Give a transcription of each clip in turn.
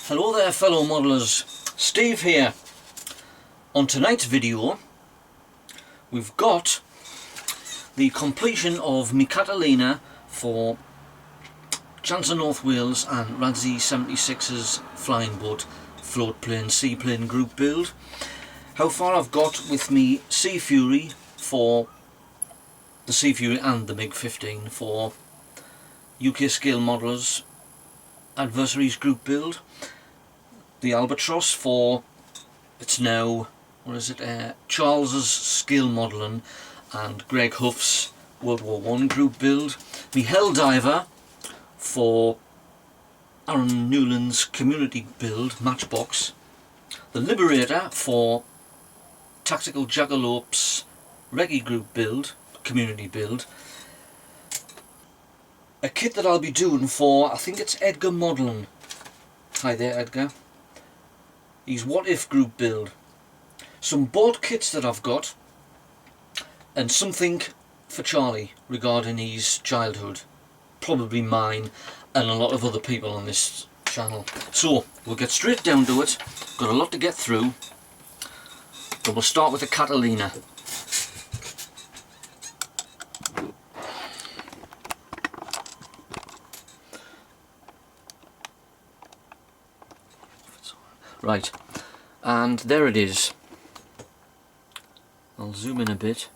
Hello there fellow modelers, Steve here. On tonight's video we've got the completion of my Catalina for Chance of North Wales and Radzi 76's Flyingboat floatplane seaplane group build. How far I've got with me Sea Fury for the Sea Fury and the MiG-15 for UK scale modelers adversaries group build. The Albatross for, it's now, Charles's scale modelling and Greg Huff's World War I group build. The Helldiver for Aaron Newland's community build Matchbox. The Liberator for Tactical Jackalope's Reggae group build, community build. A kit that I'll be doing for, I think it's Edgar Modelling. Hi there Edgar. His What If group build. Some board kits that I've got, and something for Charlie regarding his childhood. Probably mine and a lot of other people on this channel. So we'll get straight down to it. Got a lot to get through, but we'll start with the Catalina. Right, and there it is. I'll zoom in a bit.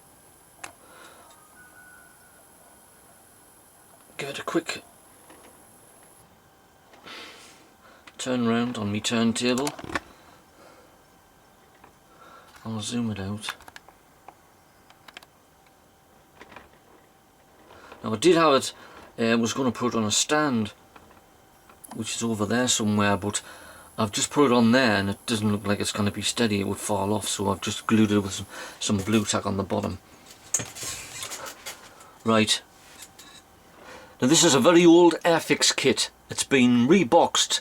Give it a quick turn round on my turntable. I'll zoom it out. Now I did have it, was going to put it on a stand, which is over there somewhere, but I've just put it on there and it doesn't look like it's going to be steady, it would fall off, so I've just glued it with some blue tack on the bottom. Right, now this is a very old Airfix kit. It's been reboxed,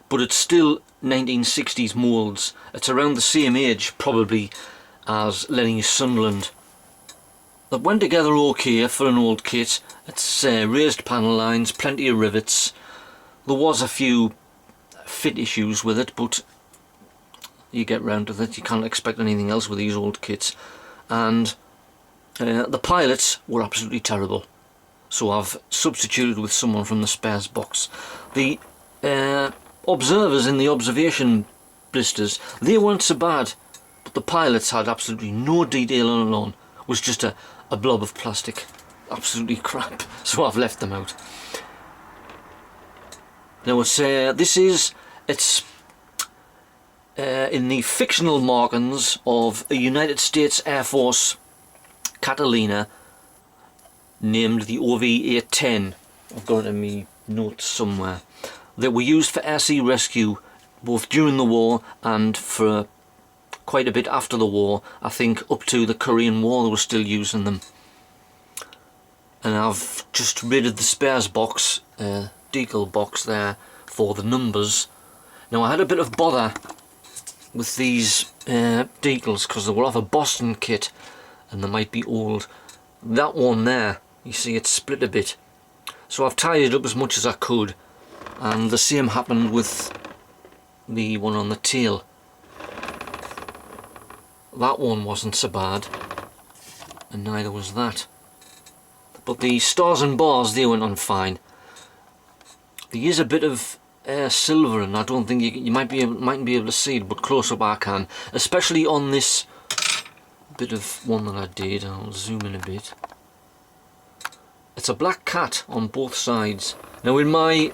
but it's still 1960s moulds. It's around the same age probably as Lenny Sunderland. That went together okay for an old kit. It's raised panel lines, plenty of rivets. There was a few fit issues with it, but you get round to that. You can't expect anything else with these old kits. And the pilots were absolutely terrible, so I've substituted with someone from the spares box. The observers in the observation blisters, they weren't so bad, but the pilots had absolutely no detail on it. It was just a blob of plastic, absolutely crap, so I've left them out. Now it's in the fictional markings of a United States Air Force Catalina named the OV-810. I've got it in my notes somewhere. That were used for air sea rescue both during the war and for quite a bit after the war. I think up to the Korean War they were still using them. And I've just raided the spares box, decal box there, for the numbers. Now I had a bit of bother with these decals because they were off a Boston kit and they might be old. That one there, you see it's split a bit, so I've tied it up as much as I could, and the same happened with the one on the tail. That one wasn't so bad, and neither was that, but the stars and bars, they went on fine. There is a bit of silver, and I don't think you mightn't be able to see it, but close up I can, especially on this bit of one that I did. I'll zoom in a bit. It's a black cat on both sides. Now in my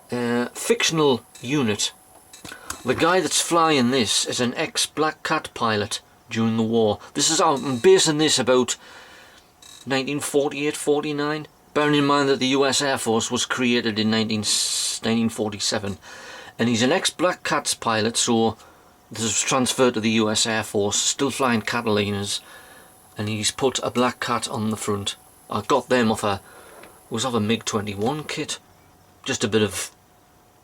fictional unit, the guy that's flying this is an ex-Black Cat pilot during the war. I'm basing this about 1948-49. Bearing in mind that the US Air Force was created in 1947, and he's an ex-Black Cats pilot, so this was transferred to the US Air Force, still flying Catalinas, and he's put a Black Cat on the front. I got them off a MiG-21 kit. Just a bit of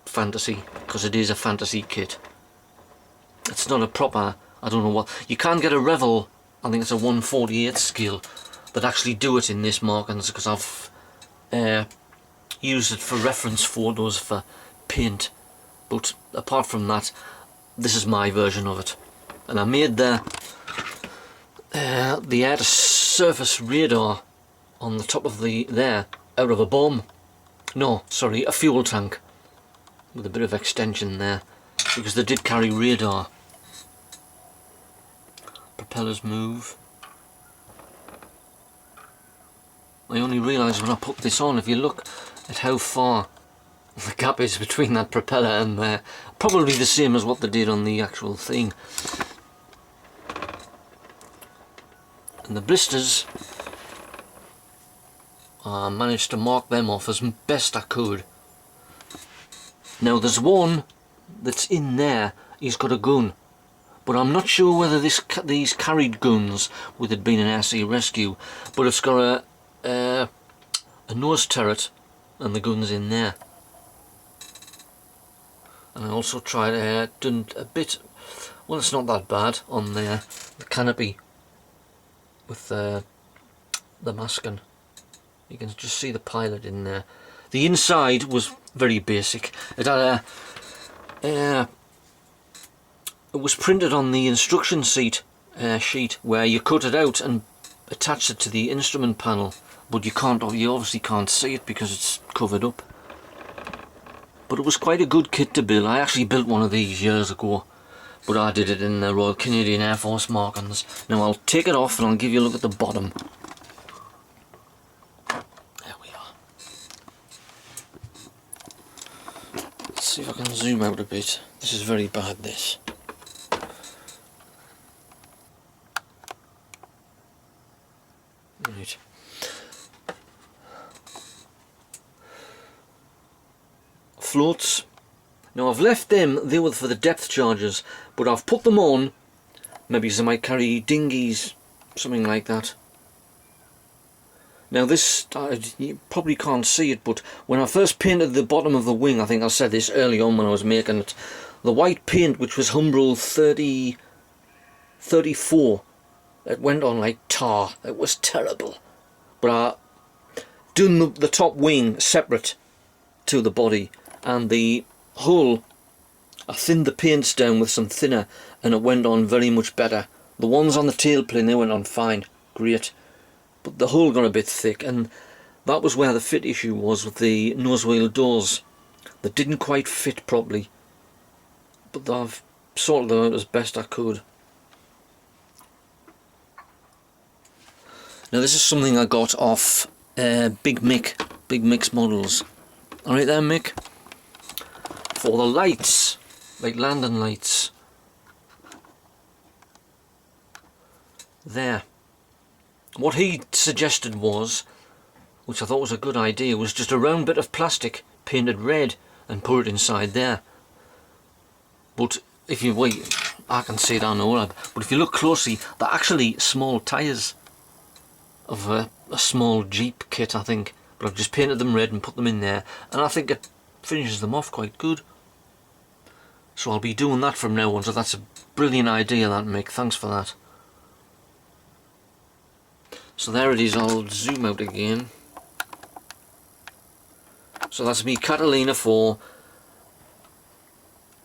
fantasy, because it is a fantasy kit. It's not a proper, I don't know what, you can get a Revel, I think it's a 1/48 scale, that actually do it in this markings, because I've used it for reference photos for paint but apart from that, this is my version of it. And I made the air to surface radar on the top of there out of a bomb. No, sorry, a fuel tank with a bit of extension there, because they did carry radar. Propellers move. I only realised when I put this on, if you look at how far the gap is between that propeller and there, probably the same as what they did on the actual thing. And the blisters, I managed to mark them off as best I could. Now there's one that's in there, he's got a gun, but I'm not sure whether these carried guns with it being an air sea rescue, but it's got a nose turret and the gun's in there. And I also tried done a bit, well, it's not that bad, on the canopy with the masking. You can just see the pilot in there. The inside was very basic. It had it was printed on the instruction sheet where you cut it out and attach it to the instrument panel, but you obviously can't see it because it's covered up. But it was quite a good kit to build. I actually built one of these years ago, but I did it in the Royal Canadian Air Force markings. Now I'll take it off and I'll give you a look at the bottom. There we are. Let's see if I can zoom out a bit. This is very bad, this. Right. Floats. Now I've left them, they were for the depth charges, but I've put them on, maybe because they might carry dinghies, something like that. Now this, you probably can't see it, but when I first painted the bottom of the wing, I think I said this early on when I was making it, the white paint, which was Humbrol 34, it went on like tar. It was terrible. But I done the top wing separate to the body, and the hull, I thinned the paints down with some thinner, and it went on very much better. The ones on the tailplane, they went on fine, great, but the hull got a bit thick, and that was where the fit issue was with the nose wheel doors. They didn't quite fit properly, but I've sorted them out as best I could. Now this is something I got off Big Mick's models. Alright there, Mick. For the lights, like landing lights. There. What he suggested was, which I thought was a good idea, was just a round bit of plastic painted red and put it inside there. But if you wait, I can see it on the wall, but if you look closely, they're actually small tyres of a small Jeep kit, I think. But I've just painted them red and put them in there, and I think it finishes them off quite good. So I'll be doing that from now on, so that's a brilliant idea, that, Mick. Thanks for that. So there it is. I'll zoom out again. So that's me, Catalina, for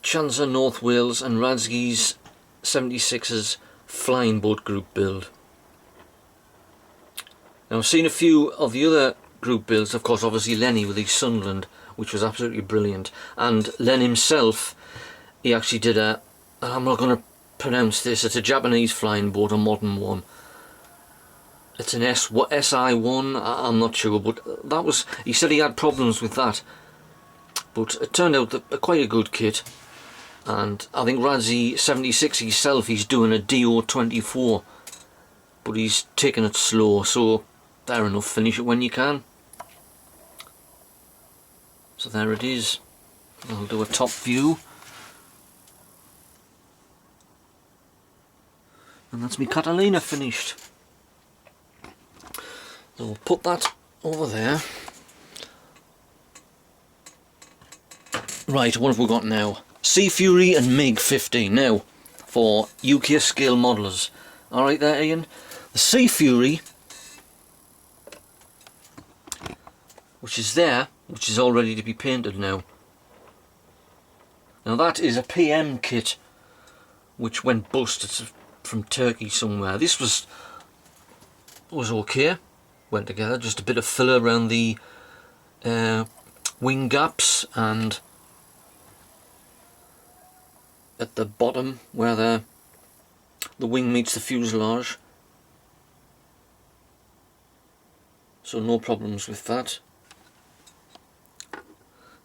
Chanza, North Wales and Radsky's 76's Flyingboat group build. Now I've seen a few of the other group builds, of course, obviously Lenny with his Sunderland, which was absolutely brilliant, and Len himself, he actually did I'm not going to pronounce this, it's a Japanese flying boat, a modern one. It's an SI1, I'm not sure, but that was, he said he had problems with that, but it turned out that quite a good kit. And I think Radsky 76 himself, he's doing a DO24, but he's taking it slow, so fair enough, finish it when you can. So there it is. I'll do a top view. And that's me Catalina finished. So we'll put that over there. Right, what have we got now? Sea Fury and MiG 15 now for UK scale modelers. Alright there, Ian. The Sea Fury, which is there, which is all ready to be painted now. Now that is a PM kit which went bust. It's from Turkey somewhere. This was okay, went together. Just a bit of filler around the wing gaps and at the bottom where the wing meets the fuselage. So no problems with that.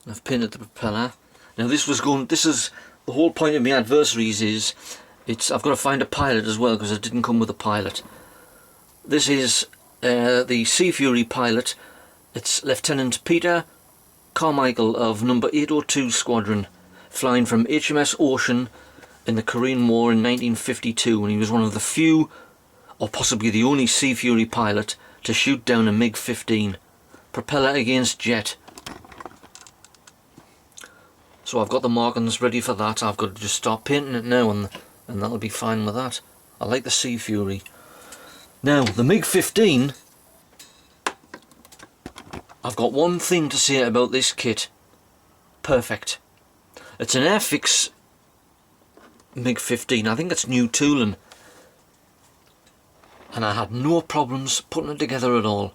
I've painted the propeller. Now this is the whole point of my adversaries is I've got to find a pilot as well, because it didn't come with a pilot. This is the Sea Fury pilot. It's Lieutenant Peter Carmichael of number 802 Squadron, flying from HMS Ocean in the Korean War in 1952, and he was one of the few, or possibly the only, Sea Fury pilot to shoot down a MiG-15. Propeller against jet. So I've got the markings ready for that. I've got to just start painting it now, and that'll be fine with that. I like the Sea Fury. Now, the MiG-15, I've got one thing to say about this kit. Perfect. It's an Airfix MiG-15. I think it's new tooling. And I had no problems putting it together at all.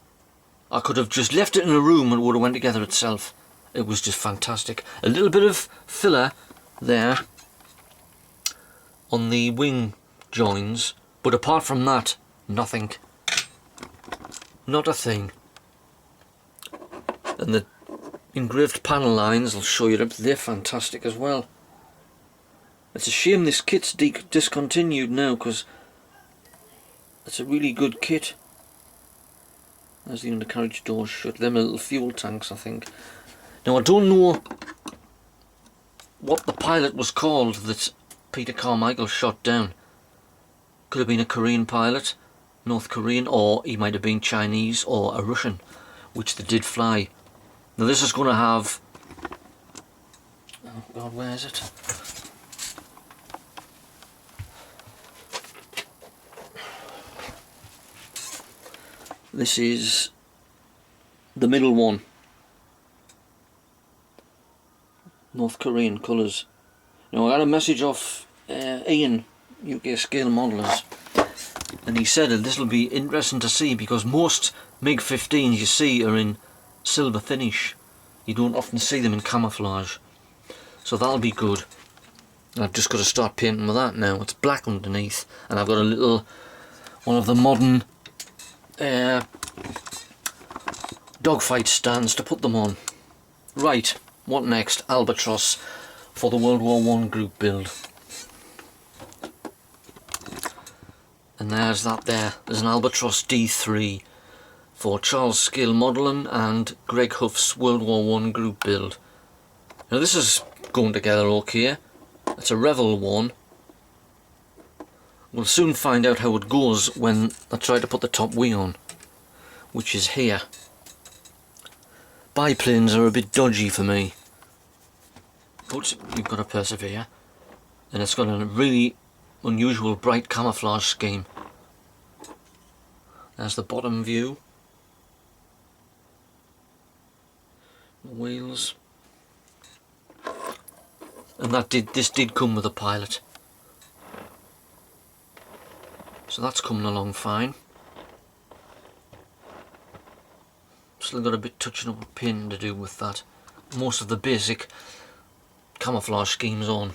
I could have just left it in a room and it would have went together itself. It was just fantastic. A little bit of filler there on the wing joins, but apart from that, nothing. Not a thing. And the engraved panel lines, I'll show you, they're fantastic as well. It's a shame this kit's discontinued now, because it's a really good kit. There's the undercarriage doors shut. Them are little fuel tanks, I think. Now I don't know what the pilot was called that Peter Carmichael shot down. Could have been a Korean pilot, North Korean, or he might have been Chinese or a Russian, which they did fly. Now this is going to have... oh God, where is it? This is the middle one. North Korean colours. Now I got a message off Ian, UK Scale Modelers, and he said that this will be interesting to see, because most MiG-15s you see are in silver finish. You don't often see them in camouflage. So that'll be good. I've just got to start painting with that now. It's black underneath, and I've got a little one of the modern dogfight stands to put them on. Right, what next? Albatross for the World War I group build. And there's that there. There's an Albatross D3 for Charles Scale Modelling and Greg Huff's World War I group build. Now this is going together okay. It's a Revel one. We'll soon find out how it goes when I try to put the top wing on, which is here. Biplanes are a bit dodgy for me, but you've got to persevere. And it's got a really unusual bright camouflage scheme. There's the bottom view. The wheels. And this did come with a pilot. So that's coming along fine. Still got a bit touching up with painting to do with that. Most of the basic camouflage schemes on.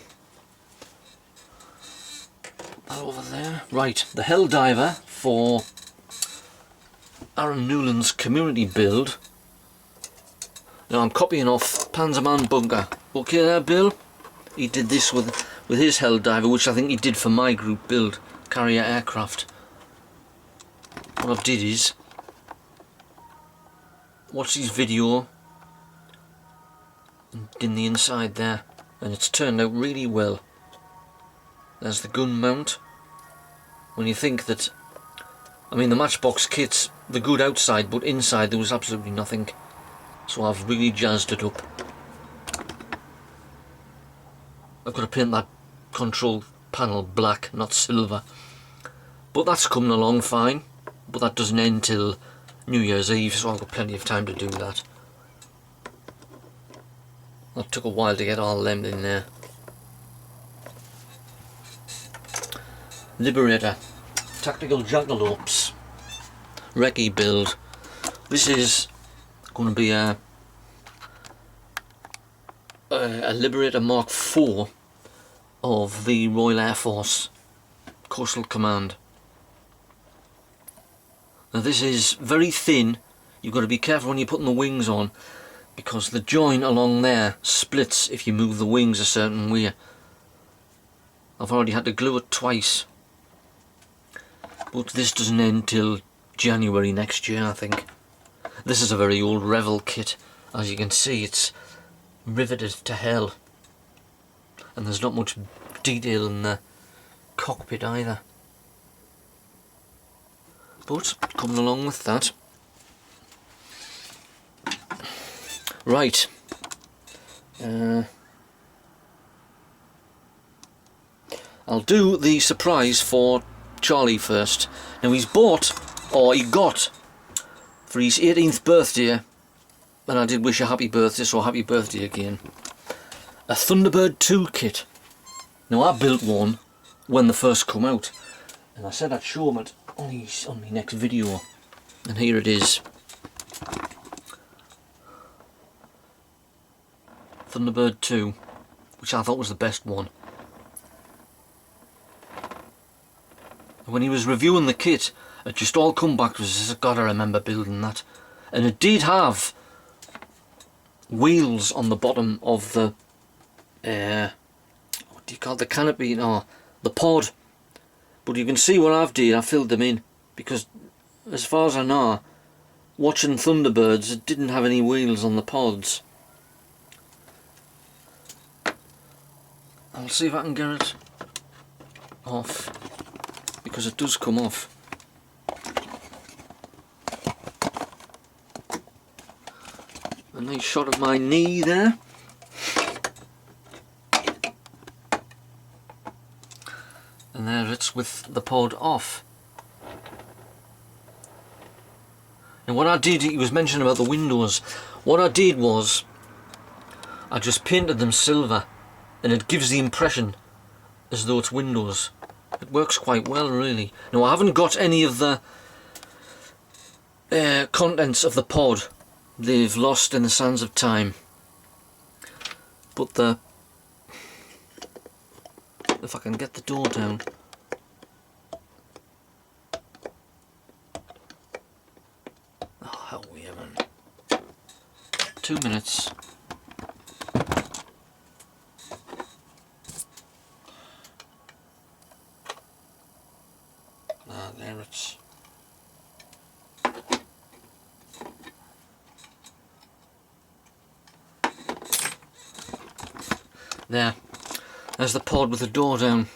Put that over there. Right, the Helldiver for Aaron Newland's community build. Now I'm copying off Panzerman Bunker. Okay there, Bill? He did this with his Helldiver, which I think he did for my group build, carrier aircraft. What I did is watch his video in the inside there, and it's turned out really well. There's the gun mount. When you think that, I mean, the Matchbox kits, they're good outside, but inside there was absolutely nothing. So I've really jazzed it up. I've got to paint that control panel black, not silver. But that's coming along fine. But that doesn't end till New Year's Eve, so I've got plenty of time to do that. That took a while to get all them in there. Liberator Tactical Jackalopes recce build. This is going to be a Liberator Mark IV of the Royal Air Force Coastal Command. Now this is very thin. You've got to be careful when you're putting the wings on, because the join along there splits if you move the wings a certain way. I've already had to glue it twice, but this doesn't end till January next year, I think. This is a very old Revel kit. As you can see, it's riveted to hell, and there's not much detail in the cockpit either. But coming along with that, right, I'll do the surprise for Charlie first. Now he got for his 18th birthday, and I did wish a happy birthday, so happy birthday again, a Thunderbird 2 kit. Now I built one when they first come out, and I said I'd show him it on my next video, and here it is. Thunderbird 2, which I thought was the best one. When he was reviewing the kit, it just all come back to us, God, I remember building that. And it did have wheels on the bottom of the what do you call it, the canopy, no, the pod. But you can see what I've did, I filled them in, because as far as I know, watching Thunderbirds, it didn't have any wheels on the pods. I'll see if I can get it off, because it does come off. A nice shot of my knee there. And there it's with the pod off. And what I did, he was mentioning about the windows, what I did was I just painted them silver, and it gives the impression as though it's windows. It works quite well, really. Now I haven't got any of the contents of the pod. They've lost in the sands of time. But if I can get the door down. Oh, hell yeah, man. 2 minutes. There it's. There's the pod with the door down.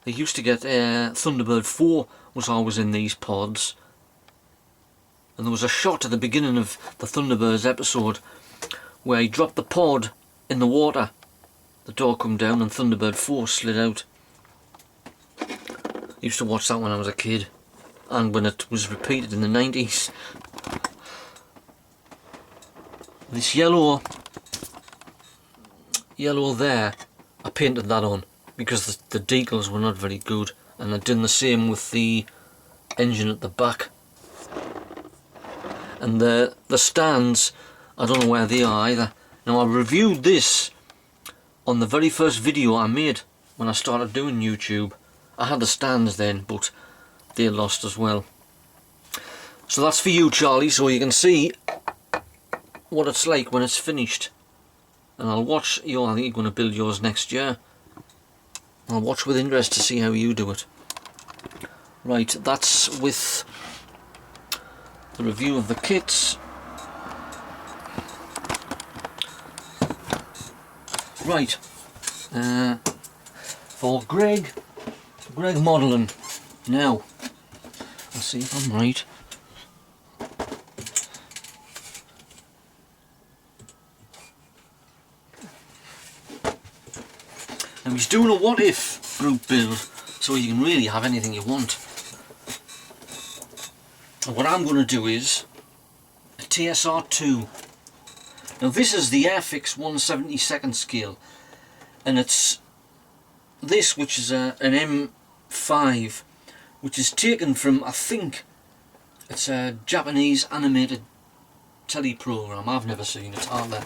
They used to get Thunderbird 4 was always in these pods, and there was a shot at the beginning of the Thunderbirds episode where he dropped the pod in the water. The door come down and Thunderbird 4 slid out. I used to watch that when I was a kid, and when it was repeated in the 90s. This yellow there, I painted that on because the decals were not very good, and I did the same with the engine at the back. And the stands, I don't know where they are either. Now I reviewed this on the very first video I made when I started doing YouTube. I had the stands then, but they lost as well. So that's for you, Charlie, so you can see what it's like when it's finished. And I'll watch I think you're going to build yours next year. I'll watch with interest to see how you do it. Right, that's with the review of the kits. Right, for Greg modelling. Now, let's see if I'm right. Now he's doing a what if group build, so you can really have anything you want. And what I'm going to do is a TSR2. Now this is the Airfix 1/72 scale, and it's this, which is an M5, which is taken from, I think it's a Japanese animated teleprogram. I've never seen it either.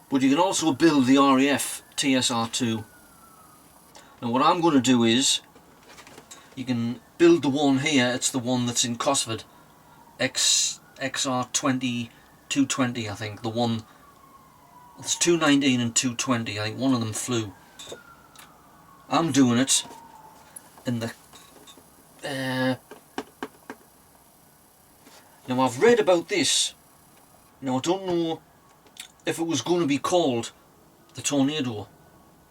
But you can also build the RAF TSR2. Now what I'm going to do is, you can build the one here. It's the one that's in Cosford, XR20 220, I think. The one, it's 219 and 220. I think one of them flew. I'm doing it in the now I've read about this. Now I don't know if it was going to be called the Tornado.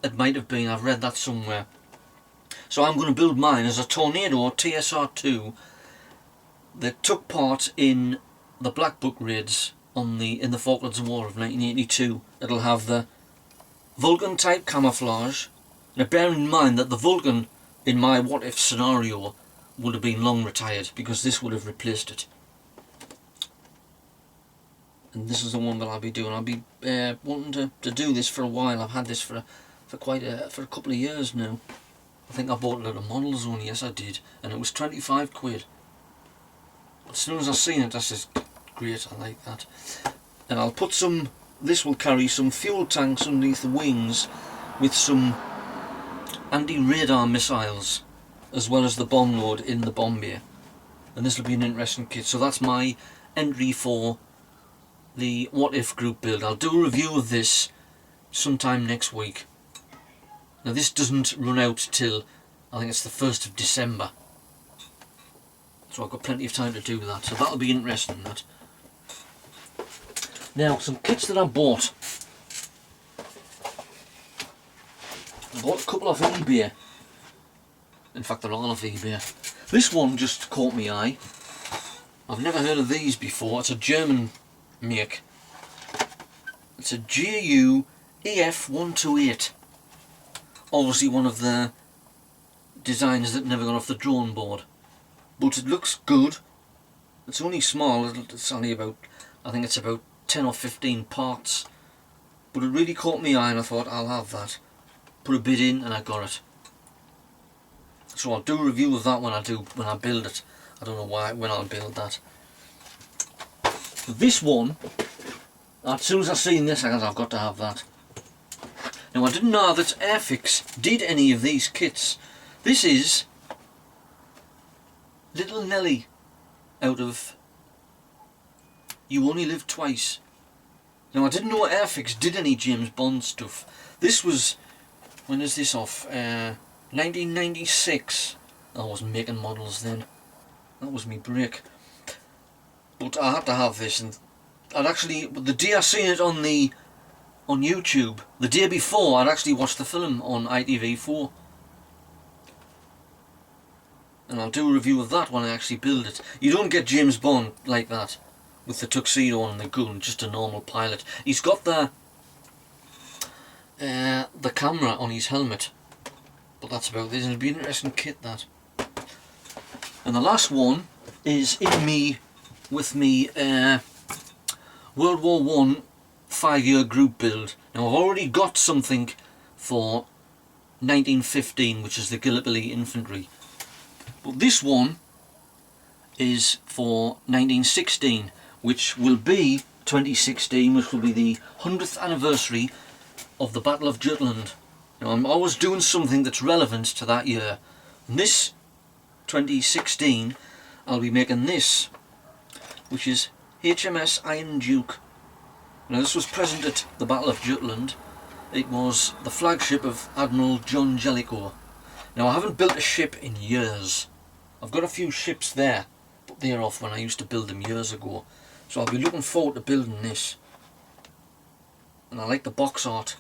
It might have been, I've read that somewhere. So I'm going to build mine as a Tornado TSR2 that took part in the Black Book raids in the Falklands War of 1982. It'll have the Vulcan type camouflage. Now bear in mind that the Vulcan in my what if scenario would have been long retired, because this would have replaced it. And this is the one that I'll be doing. I'll be wanting to do this for a while. I've had this for a couple of years now. I think I bought it at a Model Zone, yes I did, and it was 25 quid. As soon as I seen it, I said, great, I like that. And I'll put some, this will carry some fuel tanks underneath the wings with some anti-radar missiles, as well as the bomb load in the bomb bay. And this will be an interesting kit. So that's my entry for the What If group build. I'll do a review of this sometime next week. Now this doesn't run out till, I think it's the 1st of December. So I've got plenty of time to do that. So that'll be interesting, that. Now, some kits that I bought. I bought a couple off eBay. In fact, they're all off eBay. This one just caught my eye. I've never heard of these before. It's a German make. It's a GU EF128. Obviously one of the designs that never got off the drawing board. But it looks good. It's only small. It's only about, I think it's about 10 or 15 parts. But it really caught my eye and I thought, I'll have that. Put a bid in and I got it. So I'll do a review of that when I build it. I don't know when I'll build that. This one, as soon as I seen this, I thought I've got to have that. Now I didn't know that Airfix did any of these kits. This is Little Nelly out of You Only Live Twice. Now I didn't know Airfix did any James Bond stuff. This was, when is this off? 1996. I wasn't making models then. That was me break. But I had to have this, and I'd actually, the day I seen it on YouTube, the day before I'd actually watched the film on ITV4. And I'll do a review of that when I actually build it. You don't get James Bond like that, with the tuxedo and the gun, just a normal pilot. He's got the camera on his helmet, but that's about this. It'll be an interesting kit, that. And the last one is with me World War I 5-year group build. Now I've already got something for 1915, which is the Gallipoli Infantry. But this one is for 1916, which will be 2016, which will be the 100th anniversary of the Battle of Jutland. Now I'm always doing something that's relevant to that year. And this 2016, I'll be making this, which is HMS Iron Duke. Now this was present at the Battle of Jutland. It was the flagship of Admiral John Jellicoe. Now I haven't built a ship in years. I've got a few ships there, but they're off when I used to build them years ago. So I'll be looking forward to building this. And I like the box art.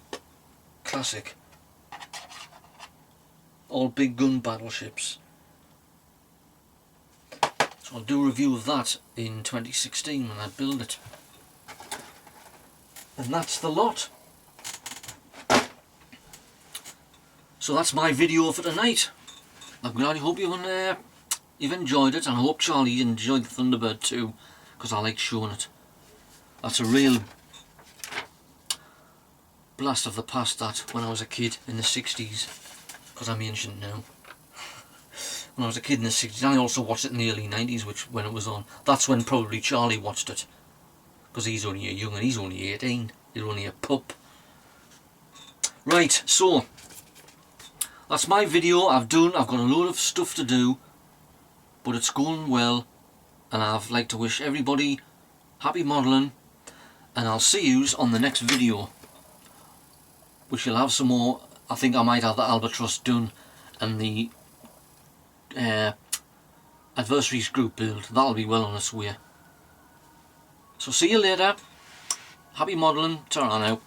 Classic. All big gun battleships. So I'll do a review of that in 2016 when I build it. And that's the lot. So that's my video for tonight. I'm glad, I hope you've enjoyed it, and I hope Charlie enjoyed the Thunderbird too, because I like showing it. That's a real blast of the past, that, when I was a kid in the 60s, because I'm ancient now. When I was a kid in the 60s, and I also watched it in the early 90s, when it was on. That's when probably Charlie watched it, because he's only a young and he's only 18. He's only a pup. Right, so that's my video. I've got a load of stuff to do, but it's going well, and I'd like to wish everybody happy modelling, and I'll see yous on the next video, which will have some more. I think I might have the albatross done and the adversaries group build. That'll be well on its way. So see you later. Happy modelling. Ta-ra now.